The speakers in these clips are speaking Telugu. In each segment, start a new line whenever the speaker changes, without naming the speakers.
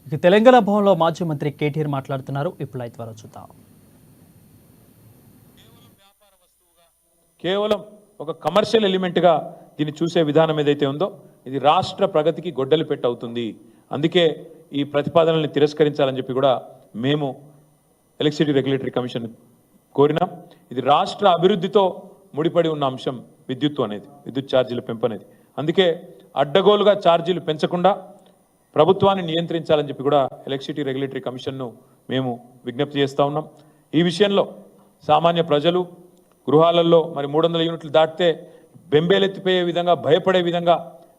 ఇక తెలంగాణ భవన్లో మాజీ మంత్రి కేటీఆర్ మాట్లాడుతున్నారు. ఇప్పుడు లైవ్ ద్వారా చూద్దాం.
కేవలం ఒక కమర్షియల్ ఎలిమెంట్గా దీన్ని చూసే విధానం ఏదైతే ఉందో ఇది రాష్ట్ర ప్రగతికి గొడ్డలి పెట్టవుతుంది. అందుకే ఈ ప్రతిపాదనల్ని తిరస్కరించాలని చెప్పి కూడా మేము ఎలక్ట్రిసిటీ రెగ్యులేటరీ కమిషన్ కోరినాం. ఇది రాష్ట్ర అభివృద్ధితో ముడిపడి ఉన్న అంశం విద్యుత్ అనేది, విద్యుత్ ఛార్జీల పెంపు అనేది. అందుకే అడ్డగోలుగా ఛార్జీలు పెంచకుండా ప్రభుత్వాన్ని నియంత్రించాలని చెప్పి కూడా ఎలక్ట్రిసిటీ రెగ్యులేటరీ కమిషన్ను మేము విజ్ఞప్తి చేస్తూ ఉన్నాం. ఈ విషయంలో సామాన్య ప్రజలు గృహాలలో మరి 300 యూనిట్లు దాటితే బెంబేలెత్తిపోయే విధంగా, భయపడే విధంగా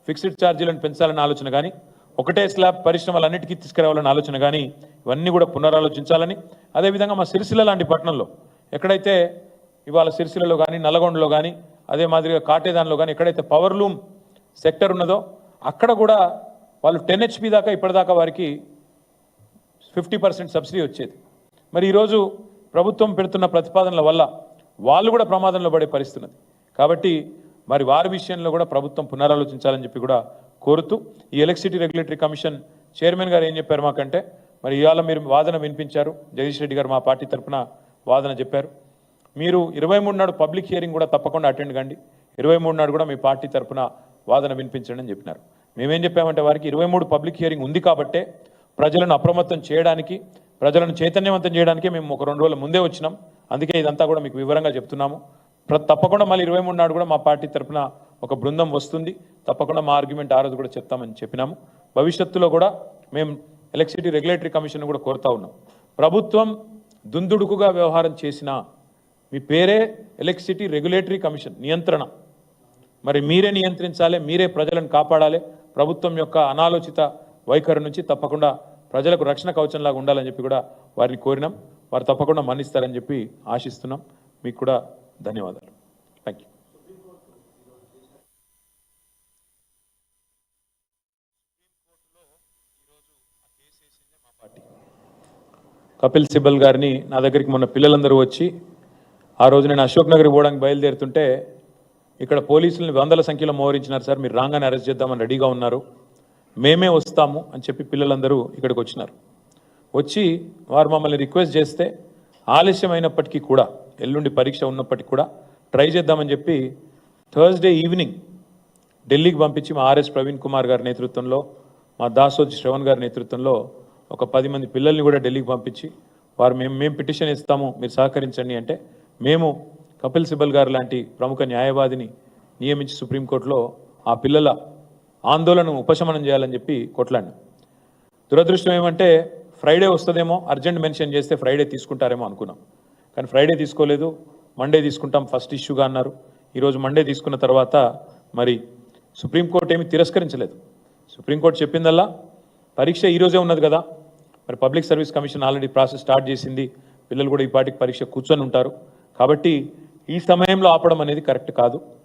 ఫిక్స్డ్ ఛార్జీలను పెంచాలన్న ఆలోచన కానీ, ఒకటే స్లాబ్ పరిశ్రమలన్నిటికీ తీసుకురావాలన్న ఆలోచన కానీ ఇవన్నీ కూడా పునరాలోచించాలని, అదేవిధంగా మా సిరిసిల్ల లాంటి పట్టణంలో ఎక్కడైతే ఇవాళ సిరిసిల్లలో కానీ, నల్లగొండలో కానీ, అదే మాదిరిగా కాటేదాన్లో కానీ ఎక్కడైతే పవర్ లూమ్ సెక్టర్ ఉన్నదో అక్కడ కూడా వాళ్ళు 10 HP దాకా ఇప్పటిదాకా వారికి 50% సబ్సిడీ వచ్చేది. మరి ఈరోజు ప్రభుత్వం పెడుతున్న ప్రతిపాదనల వల్ల వాళ్ళు కూడా ప్రమాదంలో పడే పరిస్థితి ఉన్నది. కాబట్టి మరి వారి విషయంలో కూడా ప్రభుత్వం పునరాలోచించాలని చెప్పి కూడా కోరుతూ ఈ ఎలక్ట్రిసిటీ రెగ్యులేటరీ కమిషన్ చైర్మన్ గారు ఏం చెప్పారు మాకంటే, మరి ఇవాళ మీరు వాదన వినిపించారు, జగదీష్ రెడ్డి గారు మా పార్టీ తరఫున వాదన చెప్పారు. మీరు 23 నాడు పబ్లిక్ హియరింగ్ కూడా తప్పకుండా అటెండ్ కండి, 23 నాడు కూడా మీ పార్టీ తరఫున వాదన వినిపించండి అని చెప్పినారు. మేమేం చెప్పామంటే వారికి 23 పబ్లిక్ హియరింగ్ ఉంది కాబట్టే ప్రజలను అప్రమత్తం చేయడానికి, ప్రజలను చైతన్యవంతం చేయడానికే మేము ఒక 2 రోజుల ముందే వచ్చినాం. అందుకే ఇదంతా కూడా మీకు వివరంగా చెప్తున్నాము. తప్పకుండా మళ్ళీ 23 నాడు కూడా మా పార్టీ తరఫున ఒక బృందం వస్తుంది, తప్పకుండా మా ఆర్గ్యుమెంట్ ఆ రోజు కూడా చెప్తామని చెప్పినాము. భవిష్యత్తులో కూడా మేము ఎలక్ట్రిసిటీ రెగ్యులేటరీ కమిషన్ కూడా కోరుతా ఉన్నాం. ప్రభుత్వం దుందుడుకుగా వ్యవహారం చేసినా మీ పేరే ఎలక్ట్రిసిటీ రెగ్యులేటరీ కమిషన్, నియంత్రణ. మరి మీరే నియంత్రించాలి, మీరే ప్రజలను కాపాడాలి. ప్రభుత్వం యొక్క అనాలోచిత వైఖరి నుంచి తప్పకుండా ప్రజలకు రక్షణ కవచంలాగా ఉండాలని చెప్పి కూడా వారిని కోరినాం. వారు తప్పకుండా మన్నిస్తారని చెప్పి ఆశిస్తున్నాం. మీకు కూడా ధన్యవాదాలు. Thank you. కపిల్ సిబల్ గారిని నా దగ్గరికి మొన్న పిల్లలందరూ వచ్చి, ఆ రోజు నేను అశోక్ నగర్కి పోవడానికి బయలుదేరుతుంటే ఇక్కడ పోలీసులను 100ల సంఖ్యలో మోహరించినారు సార్, మీరు రాగానే అరెస్ట్ చేద్దామని రెడీగా ఉన్నారు, మేమే వస్తాము అని చెప్పి పిల్లలందరూ ఇక్కడికి వచ్చినారు. వచ్చి వారు మమ్మల్ని రిక్వెస్ట్ చేస్తే ఆలస్యమైనప్పటికీ కూడా, ఎల్లుండి పరీక్ష ఉన్నప్పటికీ కూడా ట్రై చేద్దామని చెప్పి థర్స్డే ఈవినింగ్ ఢిల్లీకి పంపించి మా ఆర్ఎస్ ప్రవీణ్ కుమార్ గారి నేతృత్వంలో, మా దాసోజి శ్రవణ్ గారి నేతృత్వంలో ఒక 10 మంది పిల్లల్ని కూడా ఢిల్లీకి పంపించి వారు మేము పిటిషన్ ఇస్తాము, మీరు సహకరించండి అంటే మేము కపిల్ సిబల్ గారు లాంటి ప్రముఖ న్యాయవాదిని నియమించి సుప్రీంకోర్టులో ఆ పిల్లల ఆందోళనను ఉపశమనం చేయాలని చెప్పి కొట్లాడినాం. దురదృష్టం ఏమంటే ఫ్రైడే వస్తుందేమో, అర్జెంట్ మెన్షన్ చేస్తే ఫ్రైడే తీసుకుంటారేమో అనుకున్నాం. కానీ ఫ్రైడే తీసుకోలేదు, మండే తీసుకుంటాం ఫస్ట్ ఇష్యూగా అన్నారు. ఈరోజు మండే తీసుకున్న తర్వాత మరి సుప్రీంకోర్టు ఏమీ తిరస్కరించలేదు. సుప్రీంకోర్టు చెప్పిందల్లా పరీక్ష ఈరోజే ఉన్నది కదా, మరి public service commission already process start చేసింది, పిల్లలు కూడా ఈ పాటికి పరీక్ష కూర్చొని ఉంటారు, కాబట్టి ఈ సమయంలో ఆపడం అనేది కరెక్ట్ కాదు.